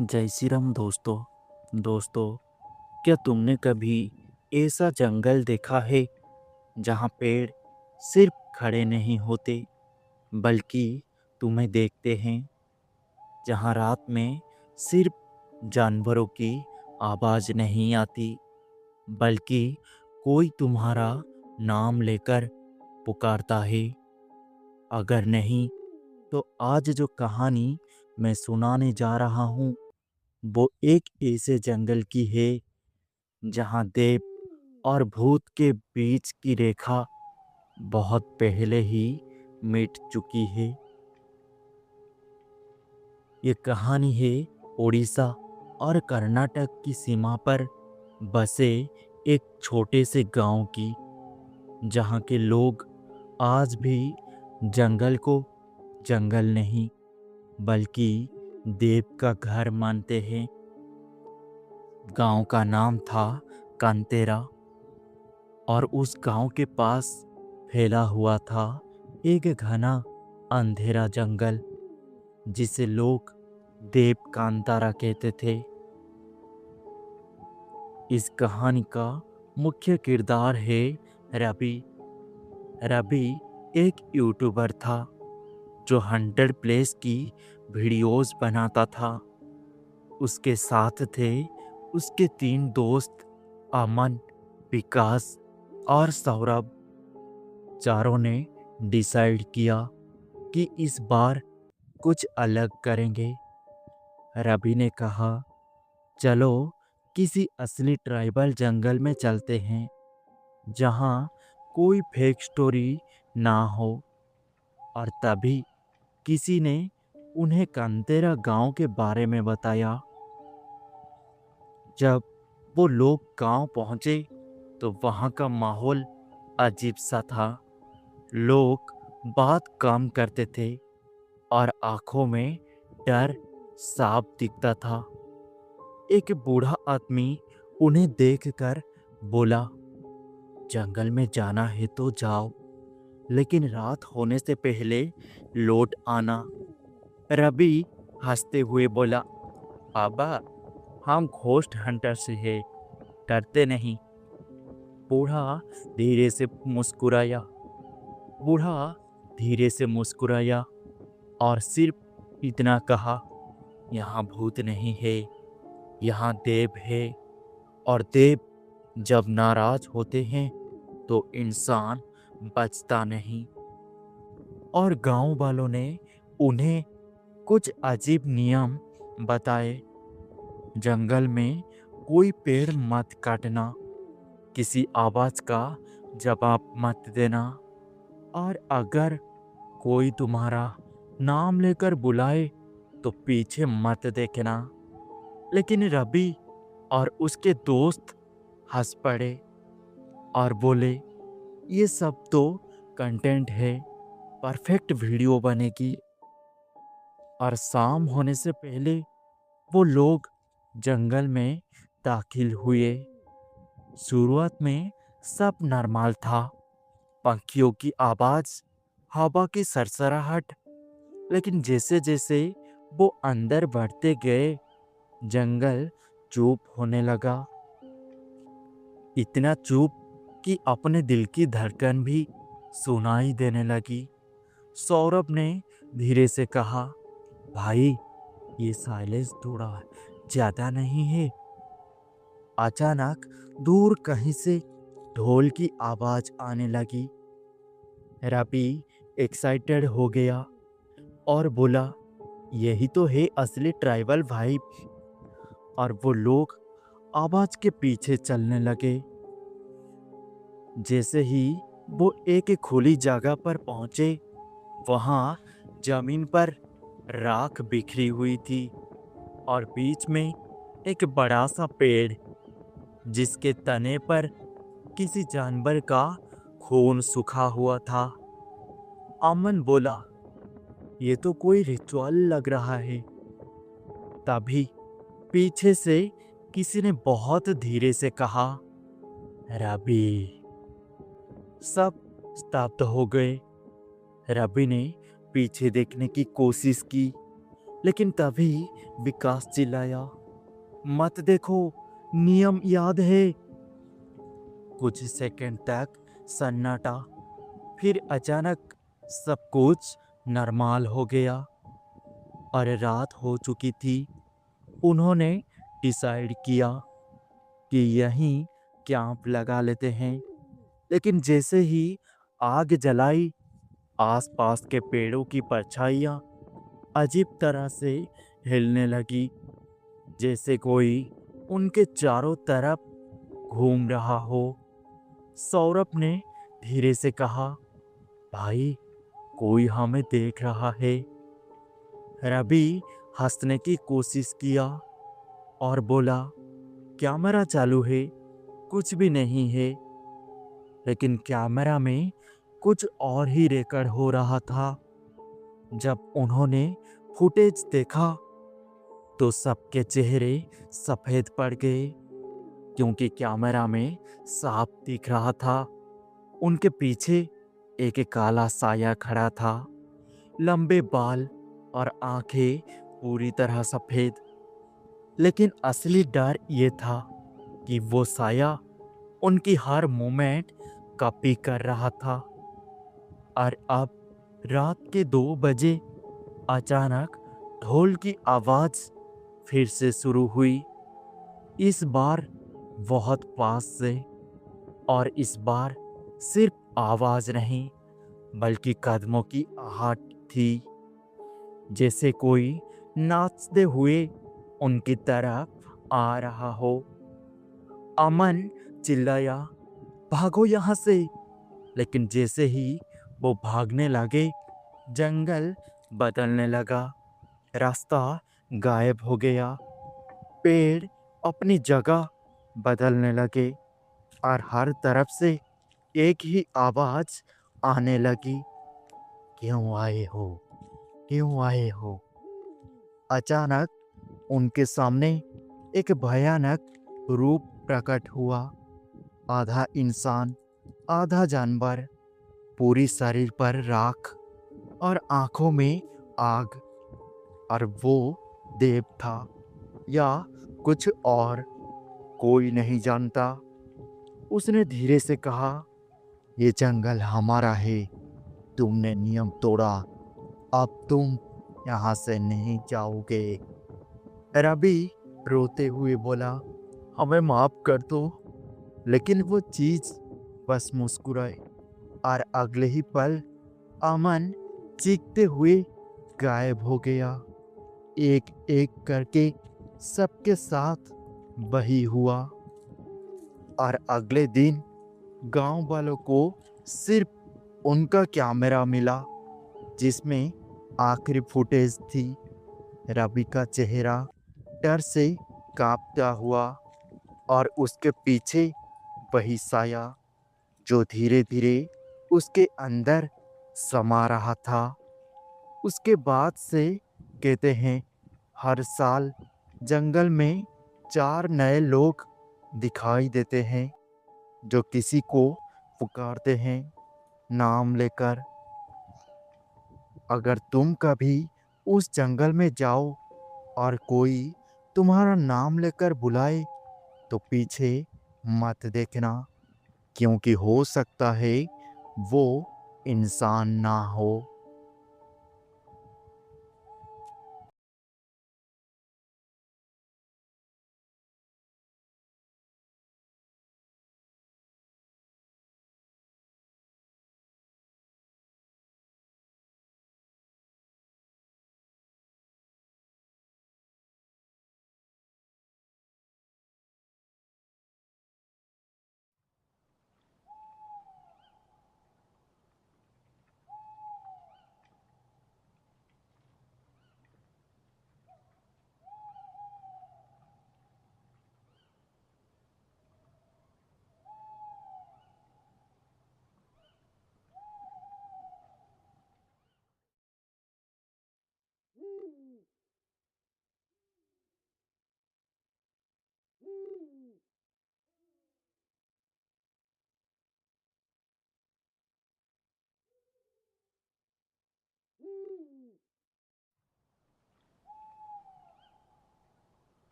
जय श्री राम दोस्तों। क्या तुमने कभी ऐसा जंगल देखा है जहाँ पेड़ सिर्फ खड़े नहीं होते बल्कि तुम्हें देखते हैं। जहाँ रात में सिर्फ जानवरों की आवाज़ नहीं आती बल्कि कोई तुम्हारा नाम लेकर पुकारता है। अगर नहीं तो आज जो कहानी मैं सुनाने जा रहा हूँ वो एक ऐसे जंगल की है जहाँ देव और भूत के बीच की रेखा बहुत पहले ही मिट चुकी है। ये कहानी है उड़ीसा और कर्नाटक की सीमा पर बसे एक छोटे से गांव की, जहाँ के लोग आज भी जंगल को जंगल नहीं बल्कि देव का घर मानते हैं। गांव का नाम था कांतेरा और उस गांव के पास फैला हुआ था एक घना अंधेरा जंगल जिसे लोग देव कांतारा कहते थे। इस कहानी का मुख्य किरदार है रवि। रवि एक यूट्यूबर था जो 100 प्लेस की वीडियोस बनाता था। उसके साथ थे उसके 3 दोस्त अमन, विकास और सौरभ। चारों ने डिसाइड किया कि इस बार कुछ अलग करेंगे। रवि ने कहा, चलो किसी असली ट्राइबल जंगल में चलते हैं जहाँ कोई फेक स्टोरी ना हो। और तभी किसी ने उन्हें कांतेरा गांव के बारे में बताया। जब वो लोग गांव पहुंचे तो वहां का माहौल अजीब सा था। लोग बात कम करते थे और आंखों में डर साफ दिखता था। एक बूढ़ा आदमी उन्हें देखकर बोला, जंगल में जाना है तो जाओ, लेकिन रात होने से पहले लौट आना। रवि हंसते हुए बोला, बाबा हम घोस्ट हंटर से हैं, डरते नहीं। बूढ़ा धीरे से मुस्कुराया बूढ़ा धीरे से मुस्कुराया और सिर्फ इतना कहा, यहाँ भूत नहीं है, यहाँ देव है। और देव जब नाराज होते हैं तो इंसान बचता नहीं। और गांव वालों ने उन्हें कुछ अजीब नियम बताए। जंगल में कोई पेड़ मत काटना, किसी आवाज का जवाब मत देना, और अगर कोई तुम्हारा नाम लेकर बुलाए तो पीछे मत देखना। लेकिन रवि और उसके दोस्त हंस पड़े और बोले, ये सब तो कंटेंट है, परफेक्ट वीडियो बनेगी। और शाम होने से पहले वो लोग जंगल में दाखिल हुए। शुरुआत में सब नॉर्मल था, पंखियों की आवाज, हवा की सरसराहट। लेकिन जैसे जैसे वो अंदर बढ़ते गए जंगल चुप होने लगा। इतना चुप कि अपने दिल की धड़कन भी सुनाई देने लगी। सौरभ ने धीरे से कहा, भाई ये साइलेंस थोड़ा ज्यादा नहीं है। अचानक दूर कहीं से ढोल की आवाज आने लगी। रवि एक्साइटेड हो गया और बोला, यही तो है असली ट्राइबल वाइब। और वो लोग आवाज के पीछे चलने लगे। जैसे ही वो एक खुली जगह पर पहुंचे, वहां जमीन पर राख बिखरी हुई थी और बीच में एक बड़ा सा पेड़ जिसके तने पर किसी जानवर का खून सूखा हुआ था। अमन बोला, ये तो कोई रिचुअल लग रहा है। तभी पीछे से किसी ने बहुत धीरे से कहा, रवि। सब स्तब्ध हो गए। रवि ने पीछे देखने की कोशिश की, लेकिन तभी विकास चिल्लाया, मत देखो, नियम याद है। कुछ सेकंड तक सन्नाटा, फिर अचानक सब कुछ नॉर्मल हो गया और रात हो चुकी थी। उन्होंने डिसाइड किया कि यहीं कैंप लगा लेते हैं। लेकिन जैसे ही आग जलाई, आसपास के पेड़ों की परछाइयाँ अजीब तरह से हिलने लगी, जैसे कोई उनके चारों तरफ घूम रहा हो। सौरभ ने धीरे से कहा, भाई, कोई हमें देख रहा है। रवि हंसने की कोशिश किया और बोला, कैमरा चालू है, कुछ भी नहीं है। लेकिन कैमरा में कुछ और ही रिकॉर्ड हो रहा था। जब उन्होंने फुटेज देखा तो सबके चेहरे सफेद पड़ गए, क्योंकि कैमरा में साफ दिख रहा था। उनके पीछे एक काला साया खड़ा था, लंबे बाल और आंखें पूरी तरह सफेद। लेकिन असली डर ये था कि वो साया उनकी हर मूवमेंट कॉपी कर रहा था। और अब रात के 2 बजे अचानक ढोल की आवाज फिर से शुरू हुई, इस बार बहुत पास से। और इस बार सिर्फ आवाज नहीं, बल्कि कदमों की आहट थी, जैसे कोई नाचते हुए उनकी तरफ आ रहा हो। अमन चिल्लाया, भागो यहाँ से। लेकिन जैसे ही वो भागने लगे, जंगल बदलने लगा, रास्ता गायब हो गया, पेड़ अपनी जगह बदलने लगे और हर तरफ से एक ही आवाज आने लगी, क्यों आए हो, क्यों आए हो। अचानक उनके सामने एक भयानक रूप प्रकट हुआ, आधा इंसान आधा जानवर, पूरी शरीर पर राख और आंखों में आग। और वो देव था या कुछ और, कोई नहीं जानता। उसने धीरे से कहा, ये जंगल हमारा है, तुमने नियम तोड़ा, अब तुम यहाँ से नहीं जाओगे। रवि रोते हुए बोला, हमें माफ कर दो। लेकिन वो चीज बस मुस्कुराए और अगले ही पल अमन चीखते हुए गायब हो गया। एक एक करके सबके साथ वही हुआ। और अगले दिन गांव वालों को सिर्फ उनका कैमरा मिला, जिसमें आखिरी फुटेज थी, रवि का चेहरा डर से कांपता हुआ और उसके पीछे वही साया जो धीरे धीरे उसके अंदर समा रहा था। उसके बाद से कहते हैं, हर साल जंगल में 4 नए लोग दिखाई देते हैं, जो किसी को पुकारते हैं नाम लेकर। अगर तुम कभी उस जंगल में जाओ और कोई तुम्हारा नाम लेकर बुलाए, तो पीछे मत देखना, क्योंकि हो सकता है वो इंसान ना हो।